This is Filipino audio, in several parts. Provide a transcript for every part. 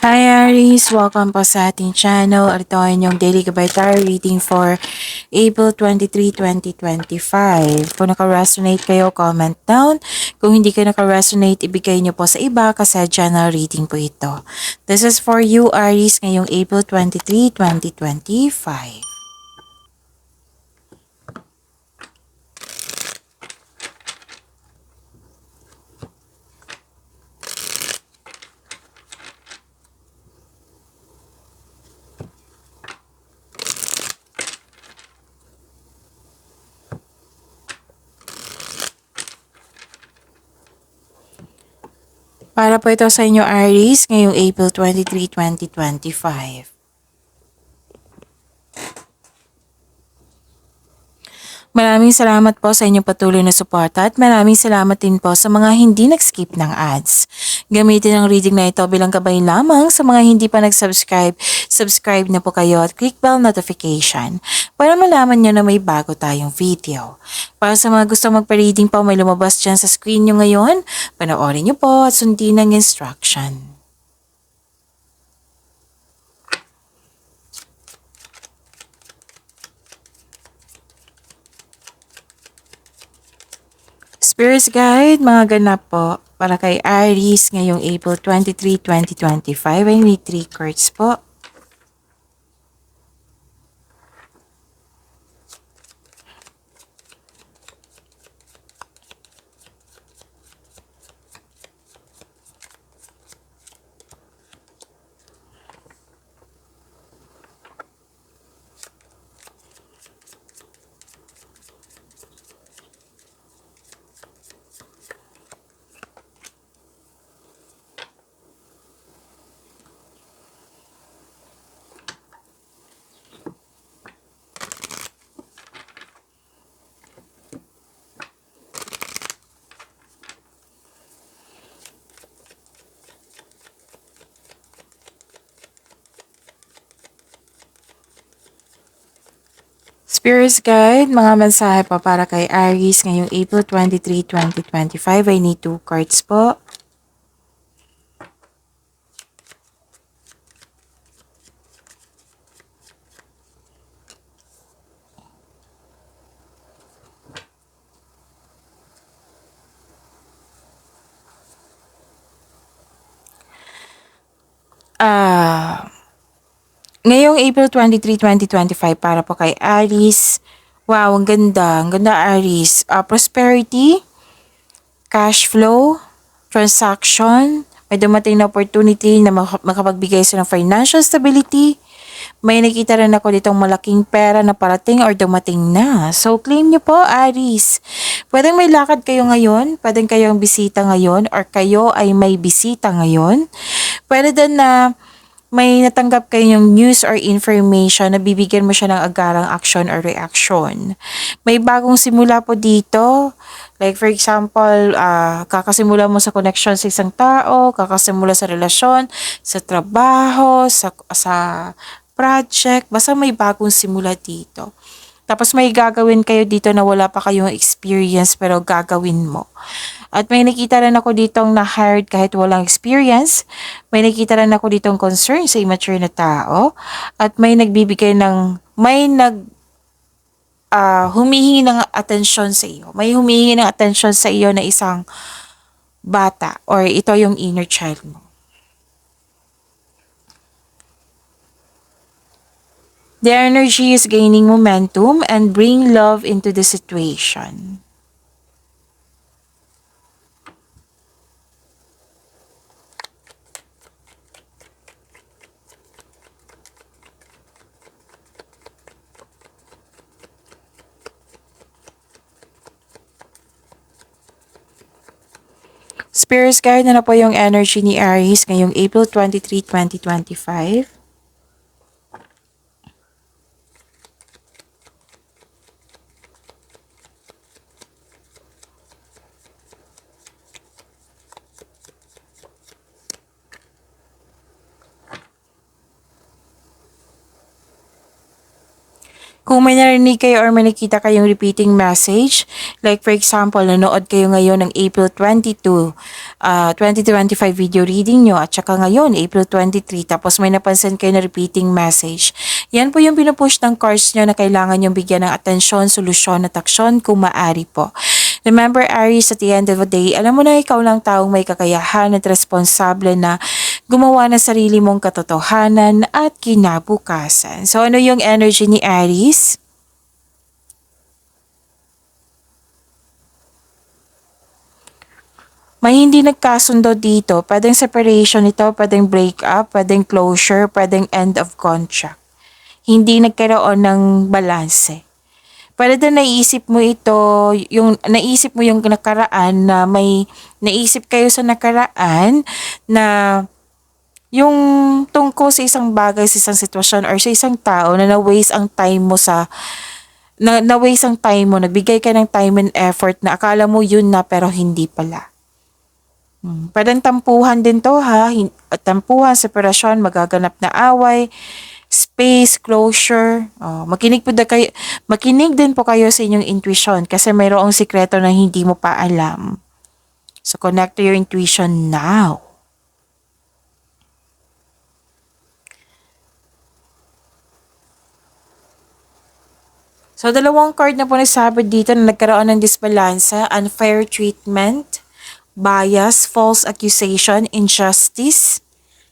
Hi Aries! Welcome po sa ating channel. Ito ay inyong daily gabay tarot reading for April 23, 2025. Kung naka-resonate kayo, comment down. Kung hindi kayo naka-resonate, ibigay niyo po sa iba kasi general reading po ito. This is for you Aries ngayong April 23, 2025. Para po ito sa inyo Aries ngayong April 23, 2025. Maraming salamat po sa inyong patuloy na suporta at maraming salamat din po sa mga hindi nag-skip ng ads. Gamitin ang reading na ito bilang gabay lamang sa mga hindi pa nag-subscribe. Subscribe na po kayo at click bell notification para malaman nyo na may bago tayong video. Para sa mga gusto magpa-reading po, may lumabas dyan sa screen nyo ngayon. Panoorin nyo po at sundin ang instruction. Spirits Guide, mga ganap po para kay Aries ngayong April 23, 2025. I need 3 cards po. Spirits Guide, mga mensahe po para kay Aries ngayong April 23, 2025. I need 2 cards po. Ngayong April 23, 2025 para po kay Aries. Wow, ang ganda. Ang ganda Aries. Prosperity, cash flow, transaction, may dumating na opportunity na makapagbigay sa ng financial stability. May nakita rin ako ditong malaking pera na parating or dumating na. So, claim nyo po, Aries. Pwedeng may lakad kayo ngayon, pwedeng kayong bisita ngayon, or kayo ay may bisita ngayon. Pwede din na may natanggap kayong news or information na bibigyan mo siya ng agarang action or reaction. May bagong simula po dito. Like for example, kakasimula mo sa connection sa isang tao, kakasimula sa relasyon, sa trabaho, sa project. Basta may bagong simula dito. Tapos may gagawin kayo dito na wala pa kayong experience pero gagawin mo. At may nakita rin ako ditong na-hired kahit walang experience. May nakita rin ako ditong concern sa immature na tao. At may nagbibigay ng, humihingi ng atensyon sa iyo. May humihingi ng atensyon sa iyo na isang bata or ito yung inner child mo. The energy is gaining momentum and bring love into the situation. Spirits Guide na po yung energy ni Aries ngayong April 23, 2025. Kung may narinig kayo or may nakita kayong repeating message, like for example, nanood kayo ngayon ng April 22, 2025 video reading nyo at saka ngayon, April 23, tapos may napansin kayo na repeating message. Yan po yung pinupush ng cards nyo na kailangan yung bigyan ng atensyon, solusyon at aksyon kung maaari po. Remember, Aries, at the end of the day, alam mo na ikaw lang taong may kakayahan at responsable na gumawa ng sarili mong katotohanan at kinabukasan. So, ano yung energy ni Aries? May hindi nagkasundo dito. Pwedeng separation ito, pwedeng break up, pwedeng closure, pwedeng end of contract. Hindi nagkaroon ng balanse. Pwede din naisip mo ito, yung naisip mo yung nakaraan na may naisip kayo sa nakaraan na yung tungkol sa isang bagay, sa isang sitwasyon or sa isang tao na na-waste ang time mo na-waste ang time mo, nagbigay ka ng time and effort na akala mo yun na pero hindi pala. Pwedeng tampuhan din to ha, tampuhan, separasyon, magaganap na away, space, closure. Makinig din po kayo sa inyong intuition kasi mayroong sikreto na hindi mo pa alam. So connect to your intuition now. So dalawang card na po nagsabi dito na nagkaroon ng disbalansa, unfair treatment, bias, false accusation, injustice,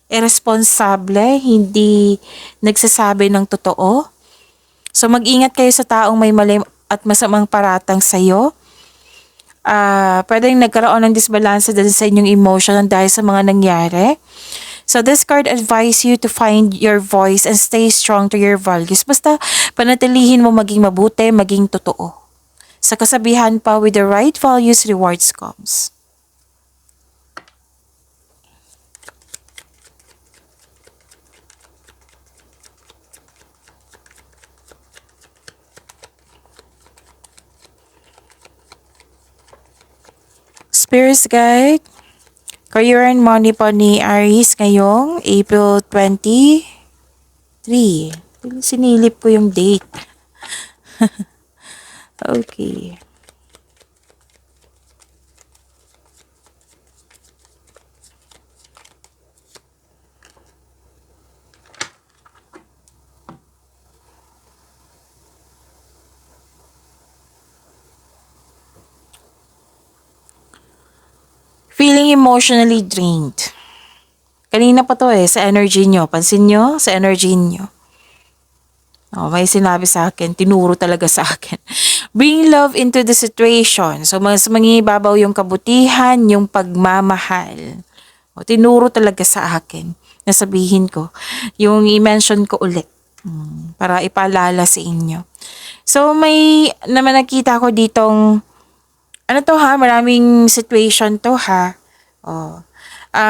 irresponsible, hindi nagsasabi ng totoo. So mag-ingat kayo sa taong may mali at masamang paratang sa'yo. Pwedeng nagkaroon ng disbalansa din sa inyong emotion dahil sa mga nangyari. So this card advise you to find your voice and stay strong to your values. Basta panatilihin mo maging mabuti, maging totoo. Sa kasabihan pa, with the right values, rewards comes. Spirits Guide, career and money po ni Aries ngayong April 23. Sinilip ko yung date. Okay. Feeling emotionally drained. Kanina pa to sa energy nyo. Pansin nyo sa energy nyo. May sinabi sa akin, tinuro talaga sa akin. Bring love into the situation. So, mas mangibabaw yung kabutihan, yung pagmamahal. Tinuro talaga sa akin. Nasabihin ko. Yung i-mention ko ulit. Para ipaalala sa inyo. So, may naman nakita ko ditong ano to ha, maraming situation to ha.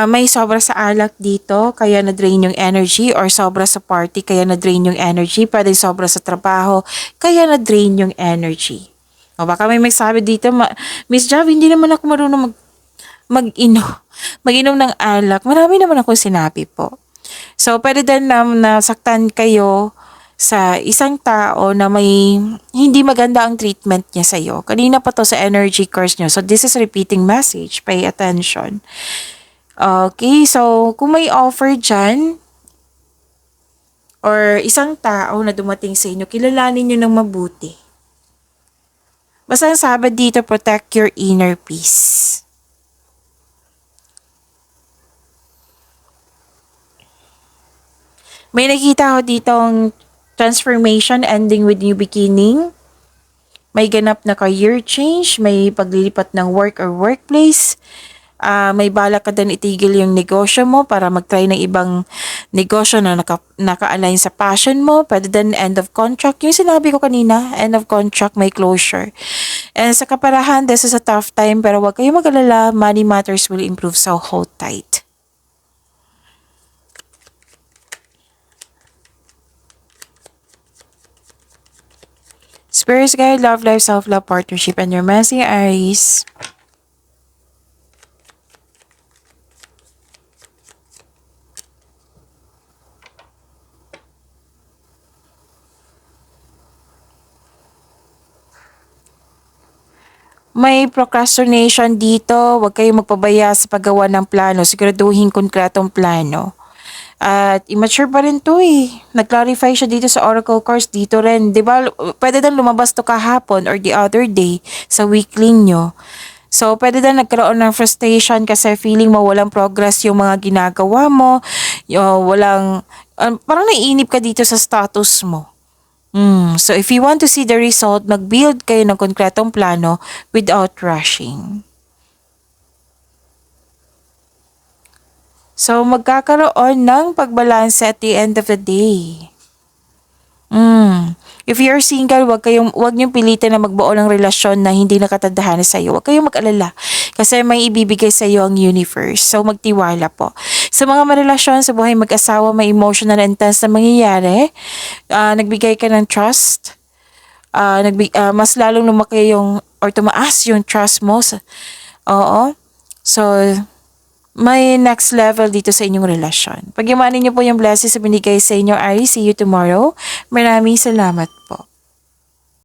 May sobra sa alak dito, kaya na-drain yung energy, or sobra sa party, kaya na-drain yung energy. Pwede sobra sa trabaho, kaya na-drain yung energy. Baka may magsabi dito, Miss Jav, hindi naman ako marunong mag-inom ng alak. Marami naman akong sinabi po. So, pwede din nasaktan kayo sa isang tao na may hindi maganda ang treatment niya sa iyo. Kanina pa to sa energy course nyo. So, this is repeating message. Pay attention. Okay, so kung may offer dyan, or isang tao na dumating sa inyo, kilalanin nyo ng mabuti. Basta ang sabi dito, protect your inner peace. May nakita ko ditong transformation ending with new beginning. May ganap na career change, may paglilipat ng work or workplace. May balak ka din itigil yung negosyo mo para mag-try ng ibang negosyo na naka-align sa passion mo. Pwede din end of contract. Yung sinabi ko kanina, end of contract, may closure. And sa kaparahan, this is a tough time pero huwag kayong mag-alala, money matters will improve, so hold tight. Spirits Guide, Love Life, Self-Love, Partnership, and your messy Aries. May procrastination dito, huwag kayong magpabaya sa paggawa ng plano, siguraduhin konkretong plano. At immature pa rin 'to, eh. Nag-clarify siya dito sa oracle cards, dito rin. 'Di ba, puwede din lumabas 'to kahapon or the other day sa weekly niyo. So, puwede din nagkaroon ng frustration kasi feeling mo walang progress yung mga ginagawa mo, walang parang naiinip ka dito sa status mo. So if you want to see the result, mag-build kayo ng konkretong plano without rushing. So, magkakaroon ng pagbalanse at the end of the day. If you're single, wag niyong pilitin na magbuo ng relasyon na hindi nakatadhana sa iyo. Wag kayong mag-alala kasi may ibibigay sa iyo ang universe. So, magtiwala po. Sa mga marelasyon sa buhay mag-asawa, may emotional and intense na mangyayari. Nagbigay ka ng trust. Mas lalong lumaki yung or tumaas yung trust mo. Oo. So, may next level dito sa inyong relasyon. Pagyamanin niyo po yung blessings na binigay sa inyo, Aries. See you tomorrow. Maraming salamat po.